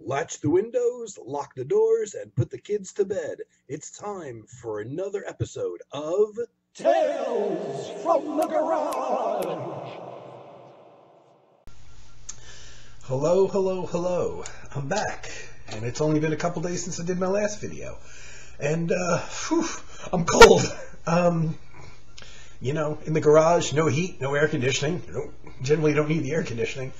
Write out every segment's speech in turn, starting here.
Latch the windows, lock the doors, and put the kids to bed. It's time for another episode of Tales from the Garage. Hello, hello, hello. I'm back, and it's only been a couple days since I did my last video. And, I'm cold. In the garage, no heat, no air conditioning. Generally don't need the air conditioning.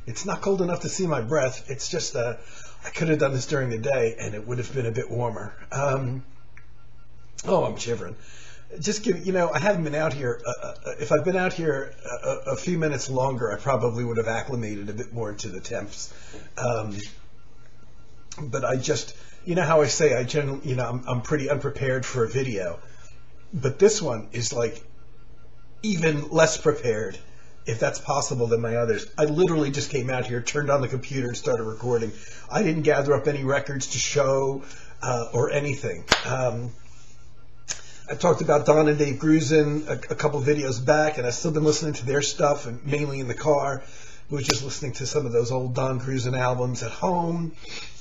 It's not cold enough to see my breath. It's just, I could have done this during the day, and it would have been a bit warmer. I'm shivering. I haven't been out here. If I'd been out here a few minutes longer, I probably would have acclimated a bit more to the temps. But I just, how I say, I'm pretty unprepared for a video. But this one is like even less prepared, if that's possible, than my others. I literally just came out here, turned on the computer, and started recording. I didn't gather up any records to show or anything. I talked about Don and Dave Grusin a couple videos back, and I've still been listening to their stuff, and mainly in the car. We were just listening to some of those old Don Grusin albums at home.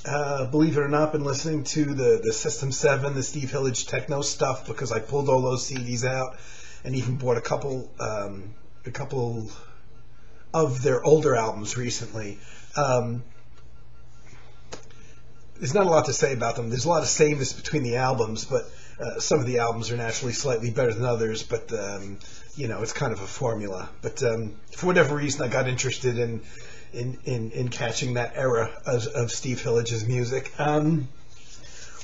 Believe it or not, been listening to the System 7, the Steve Hillage techno stuff, because I pulled all those CDs out, and even bought a couple of their older albums recently. There's not a lot to say about them. There's a lot of sameness between the albums, but some of the albums are naturally slightly better than others, but it's kind of a formula. But for whatever reason, I got interested in catching that era of Steve Hillage's music. I'm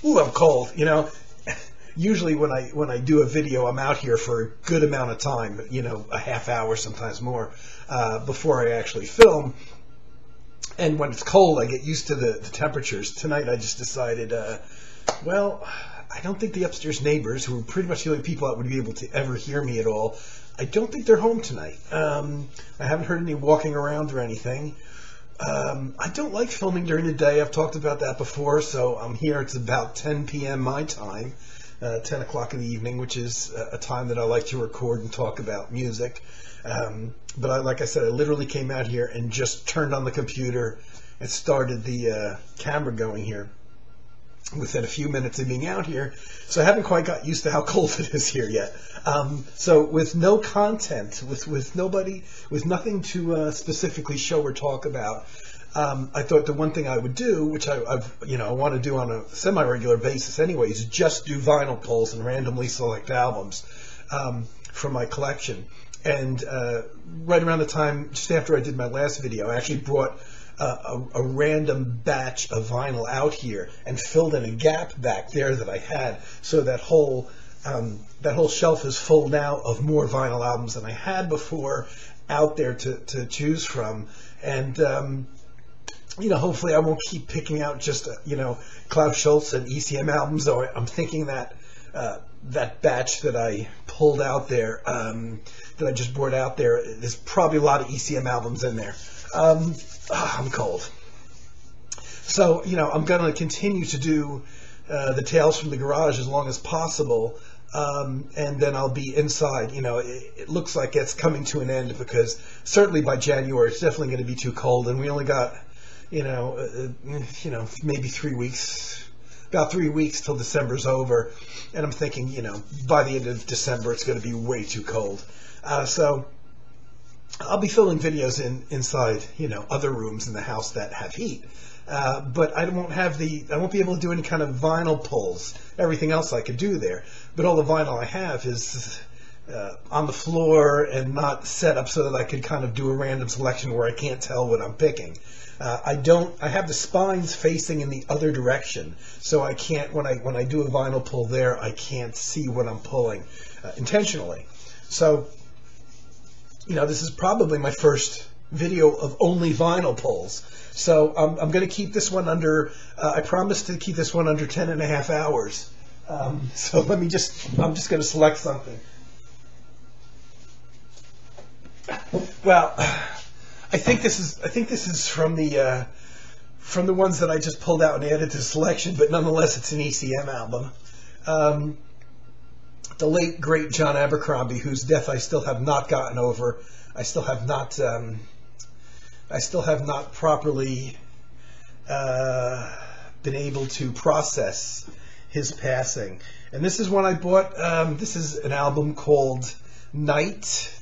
cold. Usually when I do a video, I'm out here for a good amount of time, a half hour, sometimes more, before I actually film. And when it's cold, I get used to the temperatures. Tonight, I just decided, I don't think the upstairs neighbors, who are pretty much the only people that would be able to ever hear me at all, I don't think they're home tonight. I haven't heard any walking around or anything. I don't like filming during the day. I've talked about that before, so I'm here. It's about 10 p.m. my time, 10 o'clock in the evening, which is a time that I like to record and talk about music. But like I said, I literally came out here and just turned on the computer and started the camera going here within a few minutes of being out here. So I haven't quite got used to how cold it is here yet. So with no content, with nothing to specifically show or talk about, I thought the one thing I would do, which I want to do on a semi-regular basis anyway, is just do vinyl pulls and randomly select albums from my collection. And right around the time, just after I did my last video, I actually brought a random batch of vinyl out here and filled in a gap back there that I had. So that whole shelf is full now of more vinyl albums than I had before out there to choose from. And hopefully I won't keep picking out just Klaus Schulze and ECM albums. Though I'm thinking that that batch that I pulled out there, that I just brought out there, there's probably a lot of ECM albums in there. I'm cold. So, I'm going to continue to do the Tales from the Garage as long as possible, and then I'll be inside. It looks like it's coming to an end, because certainly by January it's definitely going to be too cold, and we only got, maybe 3 weeks. About 3 weeks till December's over, and I'm thinking, by the end of December it's going to be way too cold. So I'll be filming videos inside, other rooms in the house that have heat. But I won't be able to do any kind of vinyl pulls. Everything else I could do there, but all the vinyl I have is on the floor and not set up so that I could kind of do a random selection where I can't tell what I'm picking. I have the spines facing in the other direction, so I can't, when I do a vinyl pull there, I can't see what I'm pulling intentionally. So, this is probably my first video of only vinyl pulls. So I'm going to keep this one under, I promised to keep this one under 10 and a half hours. So I'm just going to select something. Well, I think this is from the ones that I just pulled out and added to the selection, but nonetheless it's an ECM album. The late great John Abercrombie, whose death I still have not gotten over. I still have not I still have not properly been able to process his passing. And this is one I bought. This is an album called Night,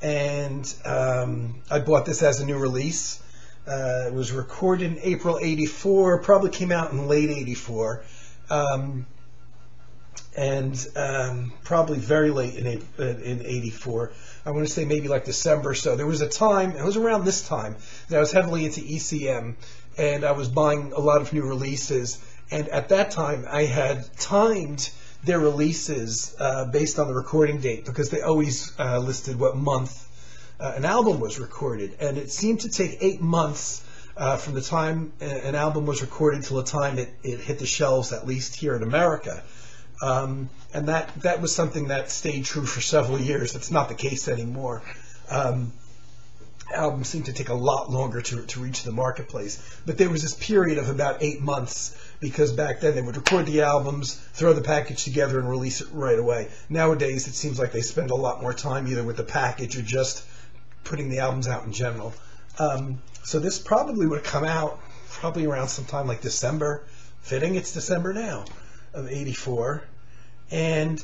and I bought this as a new release. It was recorded in April '84, probably came out in late '84, and probably very late in '84. I want to say maybe like December. So there was a time, it was around this time, that I was heavily into ECM, and I was buying a lot of new releases. And at that time, I had timed their releases based on the recording date, because they always listed what month an album was recorded. And it seemed to take 8 months from the time an album was recorded till the time it hit the shelves, at least here in America. And that was something that stayed true for several years. It's not the case anymore. Albums seem to take a lot longer to reach the marketplace. But there was this period of about 8 months, because back then they would record the albums, throw the package together, and release it right away. Nowadays, it seems like they spend a lot more time either with the package or just putting the albums out in general. So this probably would have come out probably around sometime like December. Fitting, it's December now of '84. And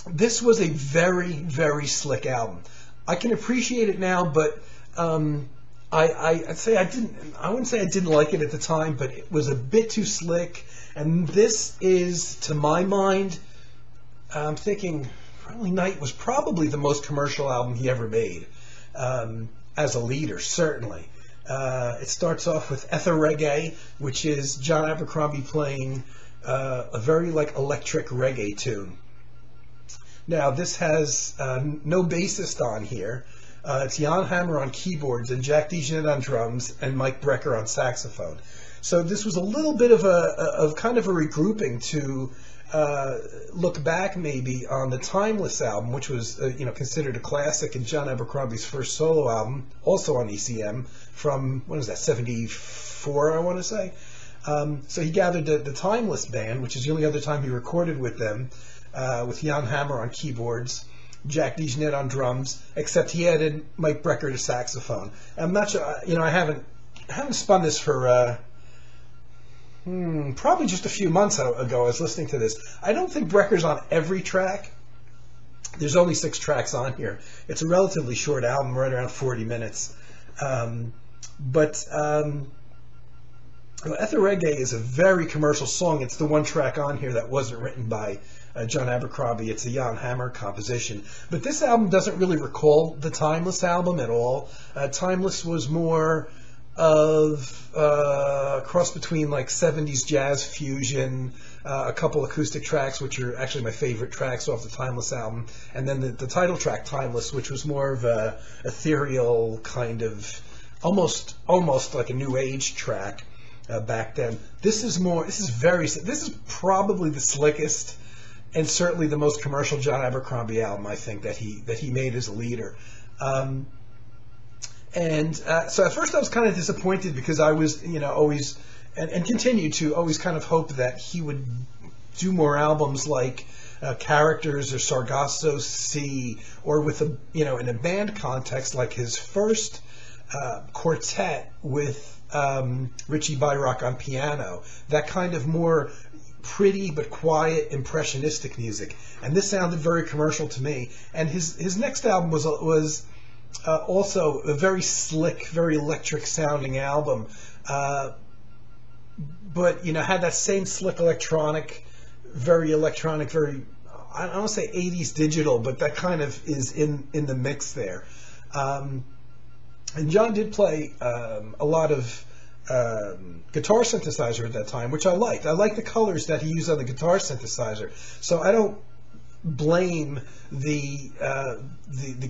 this was a very, very slick album. I can appreciate it now, but I'd say I wouldn't say I didn't like it at the time, but it was a bit too slick. And this is, to my mind, I'm thinking probably Night was probably the most commercial album he ever made, as a leader, certainly. It starts off with Ether Reggae, which is John Abercrombie playing a very electric reggae tune. Now, this has no bassist on here. It's Jan Hammer on keyboards and Jack DeJohnette on drums and Mike Brecker on saxophone. So this was a little bit of kind of a regrouping to look back maybe on the Timeless album, which was considered a classic and John Abercrombie's first solo album, also on ECM from, what is that, '74, I want to say. So he gathered the Timeless band, which is the only other time he recorded with them, with Jan Hammer on keyboards, Jack DeJohnette on drums, except he added Mike Brecker to saxophone. I'm not sure, I haven't spun this for probably just a few months ago. I was listening to this. I don't think Brecker's on every track. There's only 6 tracks on here. It's a relatively short album, right around 40 minutes. But Ether Reggae is a very commercial song. It's the one track on here that wasn't written by John Abercrombie. It's a Jan Hammer composition. But this album doesn't really recall the Timeless album at all. Timeless was more of a cross between 70s jazz fusion, a couple acoustic tracks, which are actually my favorite tracks off the Timeless album, and then the title track, Timeless, which was more of a ethereal kind of, almost like a new age track back then. This is probably the slickest and certainly the most commercial John Abercrombie album, I think, that he made as a leader. So at first I was kind of disappointed, because I was, always, and continue to always kind of hope that he would do more albums like Characters or Sargasso Sea, or with in a band context, like his first quartet with Richie Byrock on piano, that kind of more pretty but quiet impressionistic music. And this sounded very commercial to me. And his next album was also a very slick, very electric sounding album, but had that same slick electronic, very, I don't want to say 80s digital, but that kind of is in the mix there. And John did play a lot of guitar synthesizer at that time, which I liked. I liked the colors that he used on the guitar synthesizer. So I don't blame the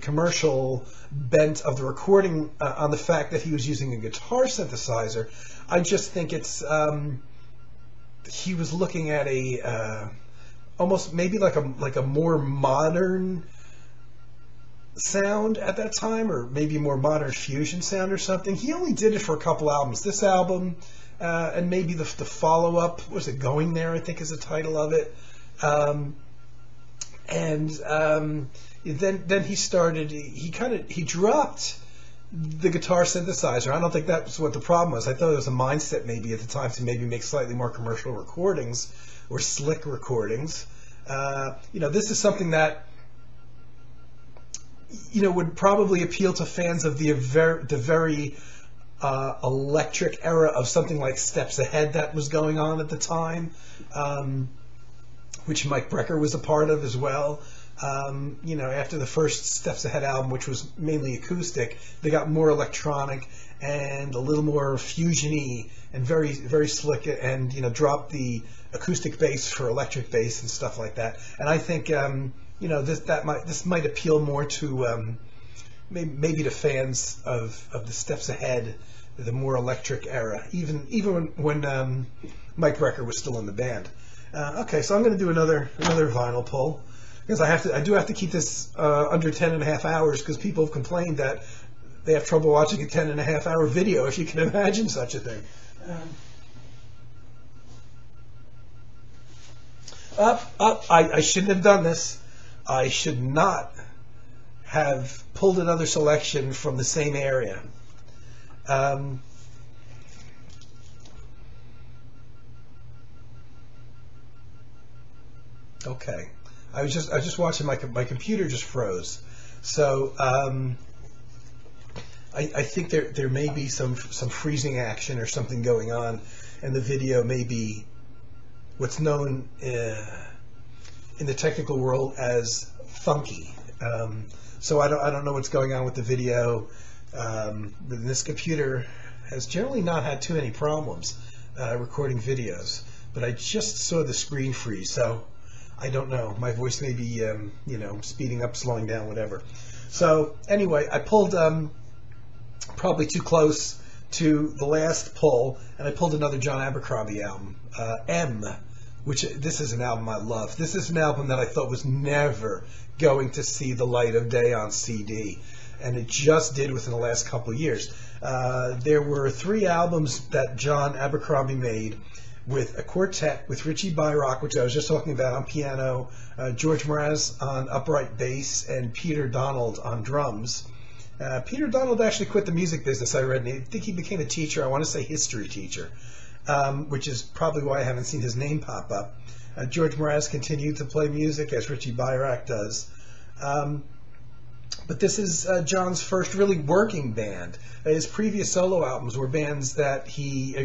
commercial bent of the recording on the fact that he was using a guitar synthesizer. I just think it's he was looking at a almost maybe like a more modern sound at that time, or maybe more modern fusion sound or something. He only did it for a couple albums. This album and maybe the follow-up, was it Going There, I think is the title of it. Then he started, he dropped the guitar synthesizer. I don't think that's what the problem was. I thought it was a mindset maybe at the time to maybe make slightly more commercial recordings or slick recordings. This is something that would probably appeal to fans of the very electric era of something like Steps Ahead that was going on at the time, which Mike Brecker was a part of as well. After the first Steps Ahead album, which was mainly acoustic, they got more electronic and a little more fusion-y and very, very slick, and dropped the acoustic bass for electric bass and stuff like that. And I think this might appeal more to maybe to fans of the Steps Ahead, the more electric era, even when Mike Brecker was still in the band. Okay, so I'm going to do another vinyl pull, because I do have to keep this under 10.5 hours, because people have complained that they have trouble watching a 10.5 hour video, if you can imagine such a thing. I shouldn't have done this. I should not have pulled another selection from the same area. Okay, I was just watching my computer just froze, so I think there may be some freezing action or something going on, and the video may be what's known in the technical world as funky. So I don't know what's going on with the video. This computer has generally not had too many problems recording videos, but I just saw the screen freeze, so I don't know. My voice may be speeding up, slowing down, whatever. So anyway, I pulled probably too close to the last pull, and I pulled another John Abercrombie album, M, which this is an album I love. This is an album that I thought was never going to see the light of day on CD, and it just did within the last couple of years. There were 3 albums that John Abercrombie made with a quartet, with Richie Byrock, which I was just talking about, on piano, George Mraz on upright bass, and Peter Donald on drums. Peter Donald actually quit the music business, I read, and I think he became a teacher. I want to say history teacher, which is probably why I haven't seen his name pop up. George Mraz continued to play music, as Richie Byrock does. But this is John's first really working band. His previous solo albums were bands that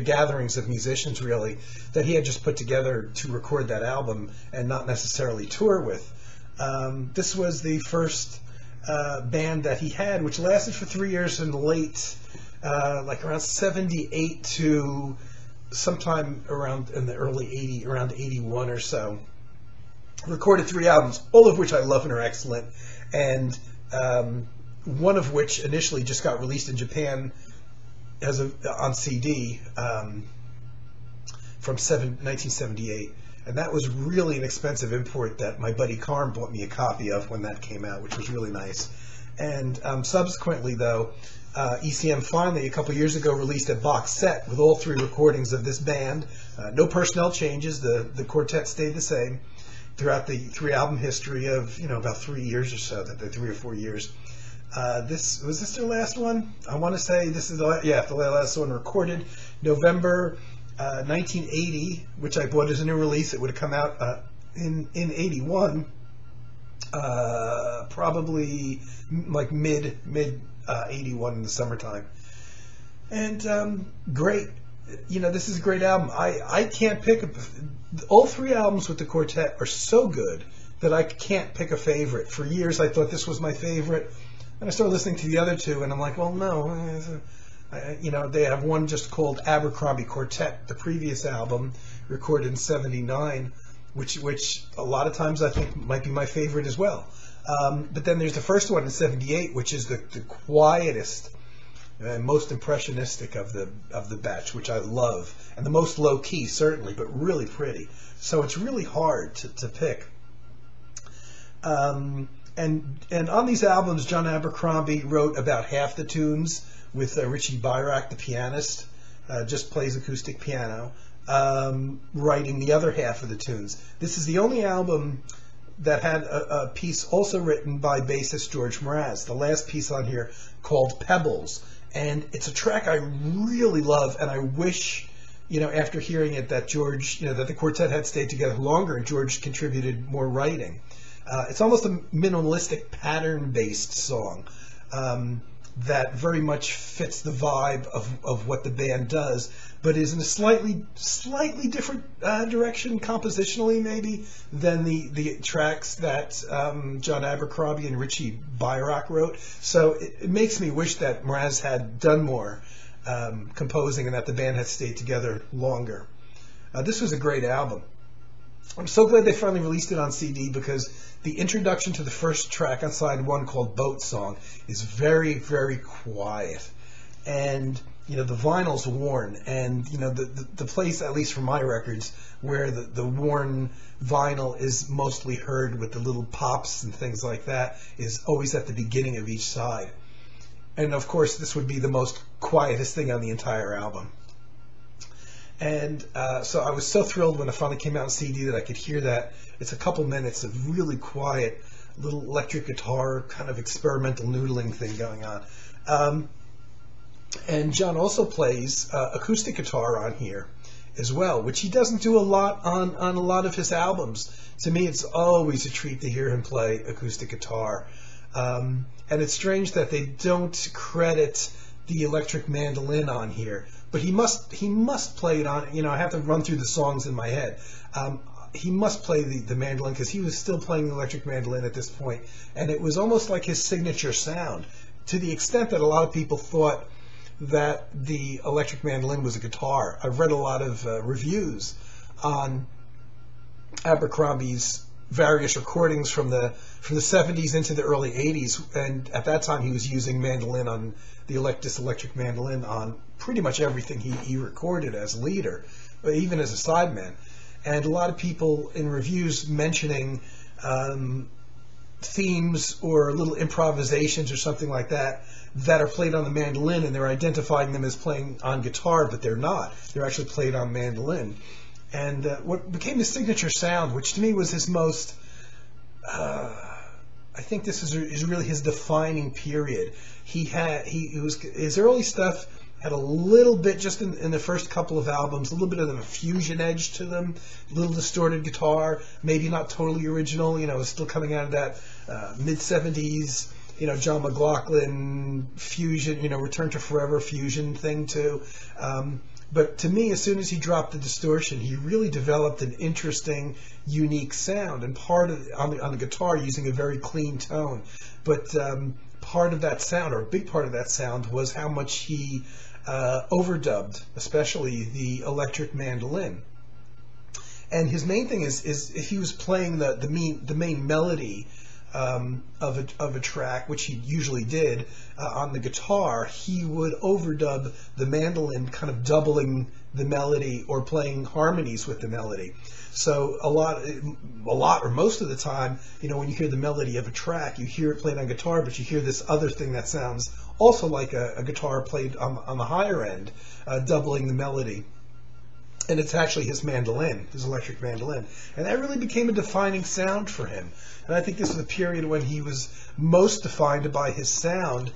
gatherings of musicians, really, that he had just put together to record that album and not necessarily tour with. This was the first band that he had, which lasted for 3 years in the late, around 78 to sometime around in the early 80s, around 81 or so. Recorded 3 albums, all of which I love and are excellent, and one of which initially just got released in Japan on CD from 1978, and that was really an expensive import that my buddy Carm bought me a copy of when that came out, which was really nice. And subsequently, though, ECM finally, a couple years ago, released a box set with all 3 recordings of this band. No personnel changes. The quartet stayed the same throughout the 3 album history of about 3 years or so, the 3 or 4 years. This was their last one? I want to say this is the last one, recorded November 1980, which I bought as a new release. It would have come out in 81, probably like mid 81 in the summertime. And great. This is a great album. I can't pick all 3 albums with the quartet are so good that I can't pick a favorite. For years I thought this was my favorite, and I started listening to the other 2, and I'm like, well, no. They have one just called Abercrombie Quartet, the previous album, recorded in '79, which a lot of times I think might be my favorite as well. But then there's the first one in '78, which is the quietest and most impressionistic of the batch, which I love, and the most low key certainly, but really pretty. So it's really hard to pick. And on these albums, John Abercrombie wrote about half the tunes, with Richie Byrock, the pianist, just plays acoustic piano, writing the other half of the tunes. This is the only album that had a piece also written by bassist George Mraz. The last piece on here called Pebbles. And it's a track I really love, and I wish, after hearing it, that George, that the quartet had stayed together longer and George contributed more writing. It's almost a minimalistic, pattern-based song that very much fits the vibe of what the band does, but is in a slightly different direction compositionally, maybe, than the tracks that John Abercrombie and Richie Bayrock wrote. So it makes me wish that Mraz had done more composing and that the band had stayed together longer. This was a great album. I'm so glad they finally released it on CD, because the introduction to the first track on side one, called Boat Song, is very, very quiet. And, the vinyl's worn. And, the place, at least for my records, where the worn vinyl is mostly heard with the little pops and things like that, is always at the beginning of each side. And, of course, this would be the most quietest thing on the entire album. And so I was so thrilled when it finally came out on CD that I could hear that. It's a couple minutes of really quiet, little electric guitar, kind of experimental noodling thing going on. And John also plays acoustic guitar on here as well, which he doesn't do a lot on a lot of his albums. To me, it's always a treat to hear him play acoustic guitar. And it's strange that they don't credit the electric mandolin on here. But he must play it on, I have to run through the songs in my head. He must play the mandolin, because he was still playing the electric mandolin at this point. And it was almost like his signature sound, to the extent that a lot of people thought that the electric mandolin was a guitar. I've read a lot of reviews on Abercrombie's various recordings from the 70s into the early 80s, and at that time he was using mandolin on this electric mandolin on pretty much everything he recorded as leader, even as a sideman. And a lot of people in reviews mentioning themes or little improvisations or something like that are played on the mandolin, and they're identifying them as playing on guitar, but they're not. They're actually played on mandolin. And what became his signature sound, which to me was his most, I think this is really his defining period. His early stuff had a little bit, just in the first couple of albums, a little bit of a fusion edge to them, a little distorted guitar, maybe not totally original. It was still coming out of that mid-70s, John McLaughlin fusion, Return to Forever fusion thing too. But to me, as soon as he dropped the distortion, he really developed an interesting, unique sound, and part of on the guitar using a very clean tone. But part of that sound, or a big part of that sound, was how much he overdubbed, especially the electric mandolin. And his main thing is if he was playing the main melody of a track, which he usually did on the guitar, he would overdub the mandolin, kind of doubling the melody or playing harmonies with the melody. So a lot or most of the time, when you hear the melody of a track, you hear it played on guitar, but you hear this other thing that sounds also like a guitar played on the higher end, doubling the melody. And it's actually his mandolin, his electric mandolin. And that really became a defining sound for him. And I think this was a period when he was most defined by his sound,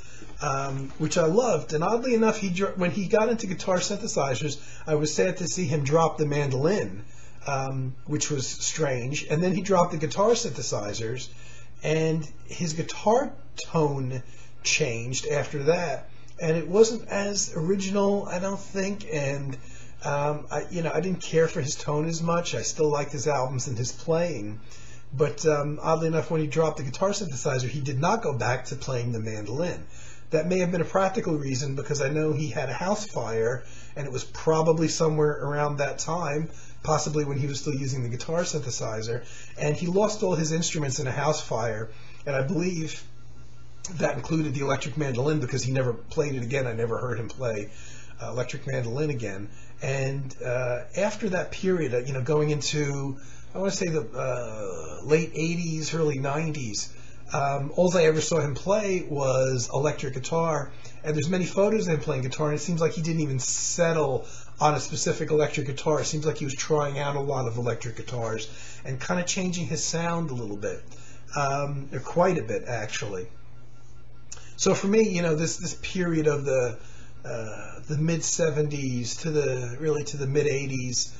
which I loved. And oddly enough, when he got into guitar synthesizers, I was sad to see him drop the mandolin, which was strange. And then he dropped the guitar synthesizers, and his guitar tone changed after that. And it wasn't as original, I don't think, and I didn't care for his tone as much. I still liked his albums and his playing. But oddly enough, when he dropped the guitar synthesizer, he did not go back to playing the mandolin. That may have been a practical reason, because I know he had a house fire, and it was probably somewhere around that time, possibly when he was still using the guitar synthesizer, and he lost all his instruments in a house fire, and I believe that included the electric mandolin, because he never played it again. I never heard him play electric mandolin again. And after that period, going into, I want to say the late 80s, early 90s, all I ever saw him play was electric guitar. And there's many photos of him playing guitar, and it seems like he didn't even settle on a specific electric guitar. It seems like he was trying out a lot of electric guitars and kind of changing his sound a little bit, or quite a bit, actually. So for me, this period of the mid '70s to the mid '80s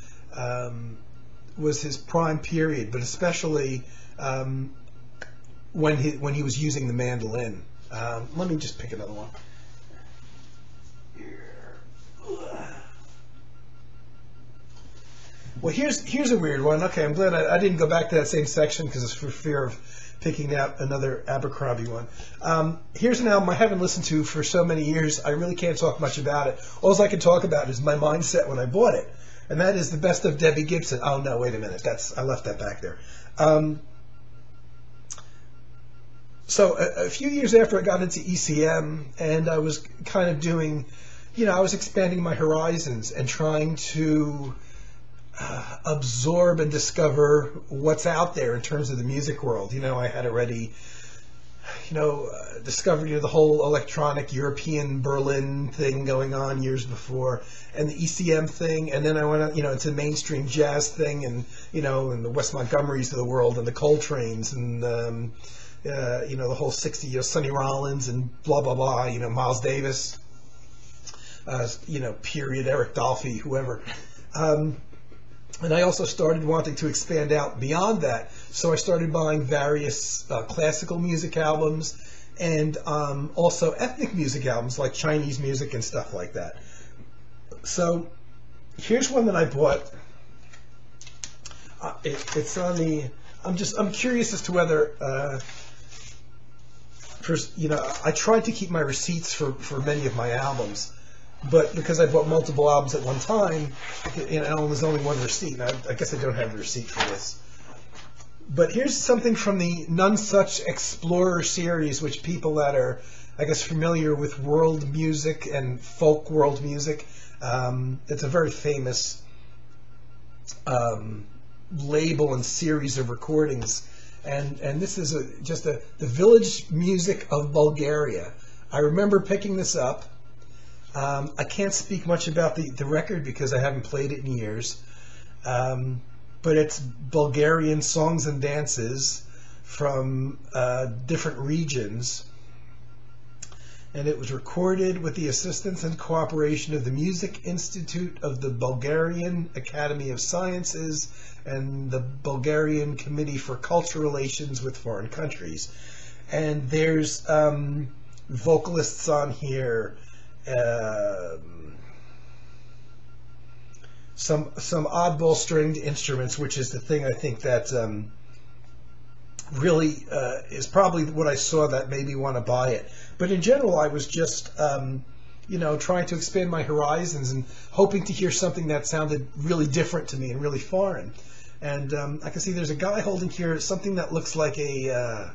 was his prime period, but especially when he was using the mandolin. Let me just pick another one. Well, here's a weird one. Okay, I'm glad I didn't go back to that same section because it's for fear of picking out another Abercrombie one. Here's an album I haven't listened to for so many years. I really can't talk much about it. All I can talk about is my mindset when I bought it, and that is the best of Debbie Gibson. Oh no, wait a minute. I left that back there. So a few years after I got into ECM, and I was kind of doing, I was expanding my horizons and trying to absorb and discover what's out there in terms of the music world. I had already, discovered the whole electronic European Berlin thing going on years before, and the ECM thing, and then I went out, into the mainstream jazz thing, and and the Wes Montgomerys of the world, and the Coltranes, and the whole '60s, Sonny Rollins, and blah blah blah, Miles Davis, period, Eric Dolphy, whoever. And I also started wanting to expand out beyond that, so I started buying various classical music albums and also ethnic music albums like Chinese music and stuff like that. So here's one that I bought. It's on the. I'm curious as to whether. First, I tried to keep my receipts for many of my albums. But because I bought multiple albums at one time, there's only one receipt. And I guess I don't have the receipt for this. But here's something from the None Such Explorer series, which people that are, I guess, familiar with world music and folk world music, it's a very famous label and series of recordings. And this is just the village music of Bulgaria. I remember picking this up. I can't speak much about the record because I haven't played it in years, but it's Bulgarian songs and dances from different regions, and it was recorded with the assistance and cooperation of the Music Institute of the Bulgarian Academy of Sciences and the Bulgarian Committee for Cultural Relations with Foreign Countries. And there's vocalists on here. Some oddball stringed instruments, which is the thing I think that really is probably what I saw that made me want to buy it. But in general, I was just trying to expand my horizons and hoping to hear something that sounded really different to me and really foreign. And I can see there's a guy holding here something that looks like a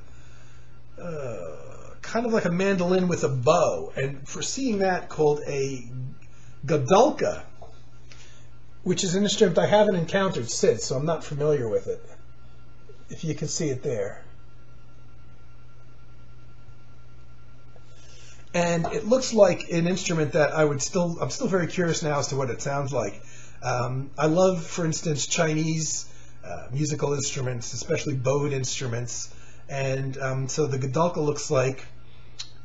kind of like a mandolin with a bow, and for seeing that, called a gadulka, which is an instrument I haven't encountered since, so I'm not familiar with it. If you can see it there. And it looks like an instrument that I'm still very curious now as to what it sounds like. I love, for instance, Chinese musical instruments, especially bowed instruments. And so the gadulka looks like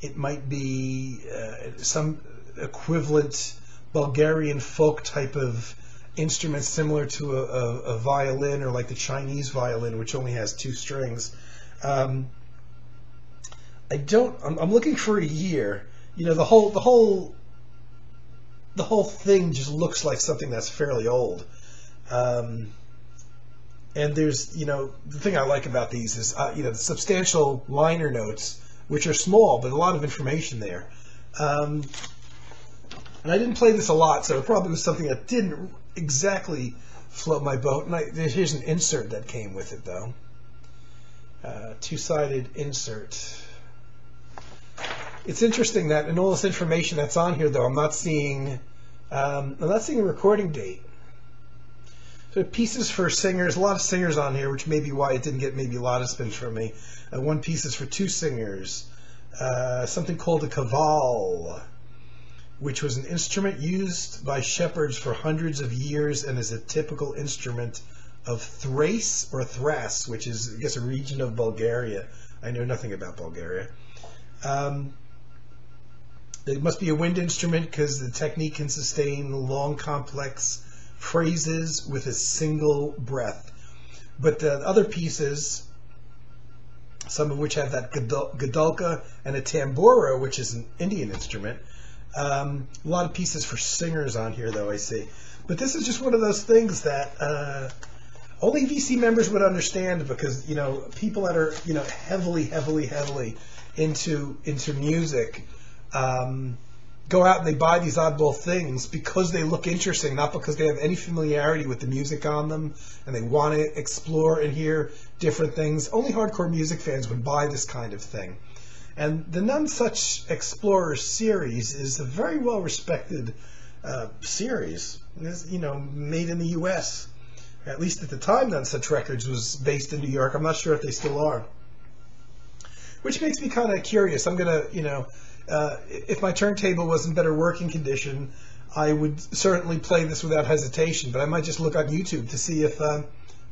it might be some equivalent Bulgarian folk type of instrument, similar to a violin, or like the Chinese violin, which only has 2 strings. I'm looking for a year. The whole thing just looks like something that's fairly old. And there's, the thing I like about these is, the substantial liner notes, which are small, but a lot of information there. And I didn't play this a lot, so it probably was something that didn't exactly float my boat. And here's an insert that came with it, though. 2-sided insert. It's interesting that in all this information that's on here, though, I'm not seeing a recording date. So pieces for singers, a lot of singers on here, which may be why it didn't get maybe a lot of spins from me. One piece is for 2 singers. Something called a kaval, which was an instrument used by shepherds for hundreds of years and is a typical instrument of Thrace or Thrace, which is, I guess, a region of Bulgaria. I know nothing about Bulgaria. It must be a wind instrument because the technique can sustain long, complex phrases with a single breath. But the other pieces, some of which have that gadulka and a tambura, which is an Indian instrument. A lot of pieces for singers on here, though, I see. But this is just one of those things that only VC members would understand, because, you know, people that are, you know, heavily into music go out and they buy these oddball things because they look interesting, not because they have any familiarity with the music on them and they want to explore and hear different things. Only hardcore music fans would buy this kind of thing. And the None Such Explorers series is a very well respected series. It's, you know, made in the U.S. At least at the time, None Such Records was based in New York. I'm not sure if they still are. Which makes me kind of curious. I'm going to, you know, if my turntable was in better working condition, I would certainly play this without hesitation. But I might just look on YouTube to see if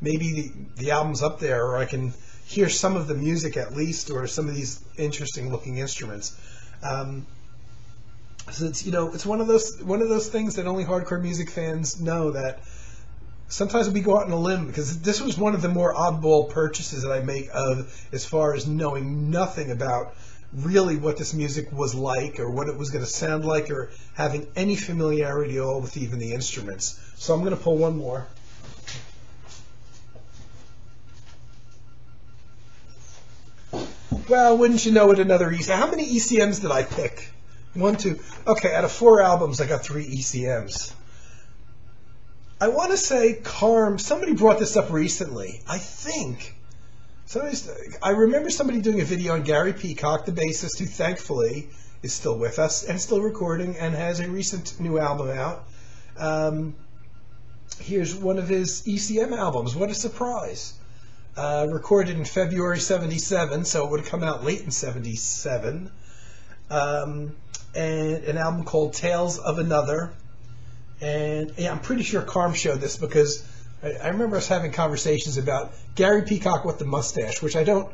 maybe the album's up there, or I can hear some of the music at least, or some of these interesting looking instruments. So it's, you know, it's one of those things that only hardcore music fans know, that sometimes we go out on a limb, because this was one of the more oddball purchases that I make of, as far as knowing nothing about really what this music was like, or what it was going to sound like, or having any familiarity at all with even the instruments. So I'm going to pull one more. Well, wouldn't you know it, another ECM. How many ECMs did I pick? 1, 2. Okay, out of 4 albums, I got 3 ECMs. I want to say Carm, somebody brought this up recently. I think. I remember somebody doing a video on Gary Peacock, the bassist, who thankfully is still with us and still recording and has a recent new album out. Here's one of his ECM albums. What a surprise. Recorded in February 77, so it would have come out late in 77. And an album called Tales of Another. And yeah, I'm pretty sure Carm showed this, because I remember us having conversations about Gary Peacock with the mustache, which I don't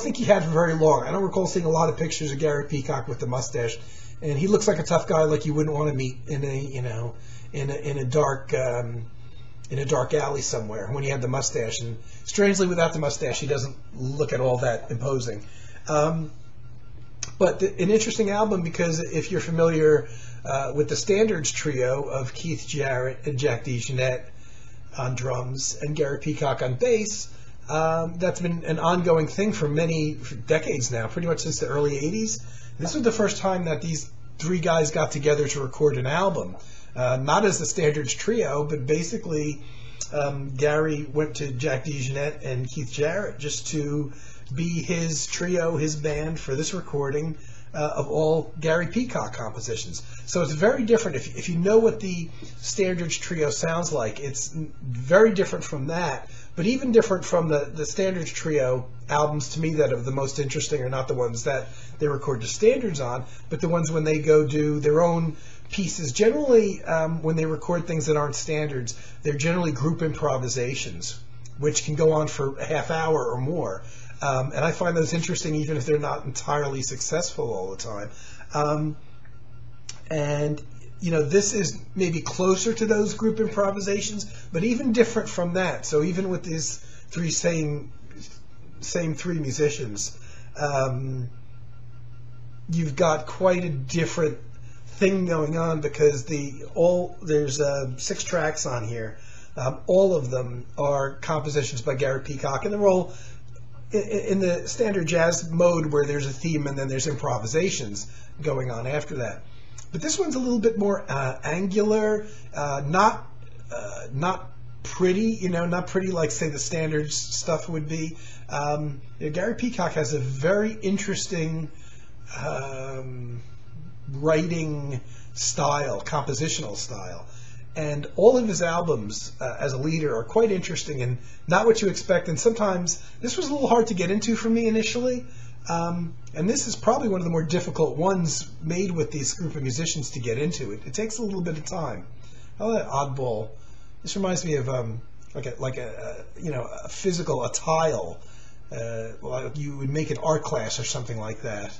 think he had for very long. I don't recall seeing a lot of pictures of Gary Peacock with the mustache, and he looks like a tough guy, like you wouldn't want to meet in a dark alley somewhere when he had the mustache. And strangely, without the mustache, he doesn't look at all that imposing. But an interesting album, because if you're familiar with the Standards trio of Keith Jarrett and Jack DeJohnette on drums and Gary Peacock on bass, that's been an ongoing thing for decades now, pretty much since the early 80s. This was the first time that these 3 guys got together to record an album. Not as the Standards trio, but basically Gary went to Jack DeJohnette and Keith Jarrett just to be his trio, his band, for this recording of all Gary Peacock compositions. So it's very different. If you know what the Standards trio sounds like, it's very different from that, but even different from the Standards trio albums, to me, that are the most interesting are not the ones that they record the standards on, but the ones when they go do their own pieces. Generally, when they record things that aren't standards, they're generally group improvisations, which can go on for a half hour or more. And I find those interesting, even if they're not entirely successful all the time. And, you know, this is maybe closer to those group improvisations, but even different from that. So even with these same 3 musicians, you've got quite a different thing going on, because there's 6 tracks on here. All of them are compositions by Gary Peacock, and they're all in the standard jazz mode, where there's a theme and then there's improvisations going on after that. But this one's a little bit more angular, not pretty, not pretty like, say, the standard stuff would be. Gary Peacock has a very interesting writing style, compositional style. And all of his albums as a leader are quite interesting and not what you expect. And sometimes this was a little hard to get into for me initially. And this is probably one of the more difficult ones made with these group of musicians to get into. It takes a little bit of time. Oh, that oddball. This reminds me of like a physical, a tile. Like you would make an art class or something like that.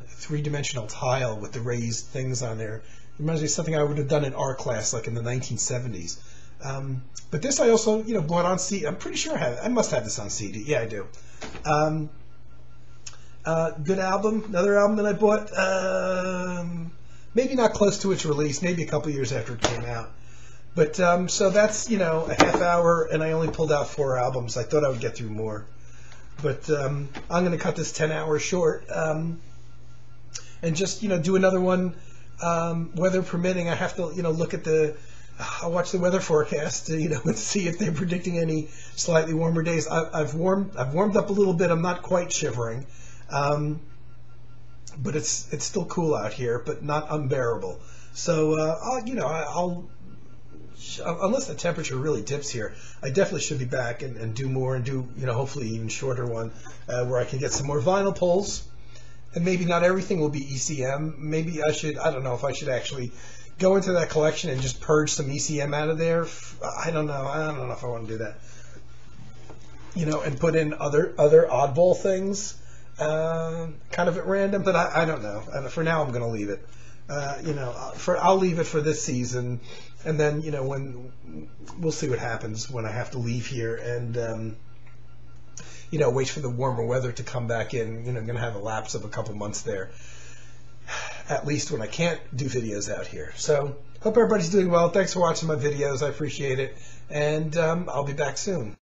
three-dimensional tile with the raised things on there. It reminds me of something I would have done in art class, like in the 1970s. But this I also, bought on CD. I'm pretty sure I must have this on CD. Yeah, I do. Good album. Another album that I bought. Maybe not close to its release. Maybe a couple years after it came out. But so that's a half hour, and I only pulled out 4 albums. I thought I would get through more, but I'm going to cut this 10 hours short, and just do another one, weather permitting. I have to look at I'll watch the weather forecast and see if they're predicting any slightly warmer days. I've warmed up a little bit. I'm not quite shivering, but it's still cool out here, but not unbearable. So I'll unless the temperature really dips here, I definitely should be back and do more and do hopefully even shorter one where I can get some more vinyl pulls, and maybe not everything will be ECM. Maybe I don't know if I should actually go into that collection and just purge some ECM out of there. I don't know if I want to do that. And put in other oddball things kind of at random, but I don't know. And for now I'm going to leave it. I'll leave it for this season, and then when we'll see what happens when I have to leave here and wait for the warmer weather to come back in. I'm going to have a lapse of a couple months there, at least when I can't do videos out here. So hope everybody's doing well. Thanks for watching my videos. I appreciate it, and I'll be back soon.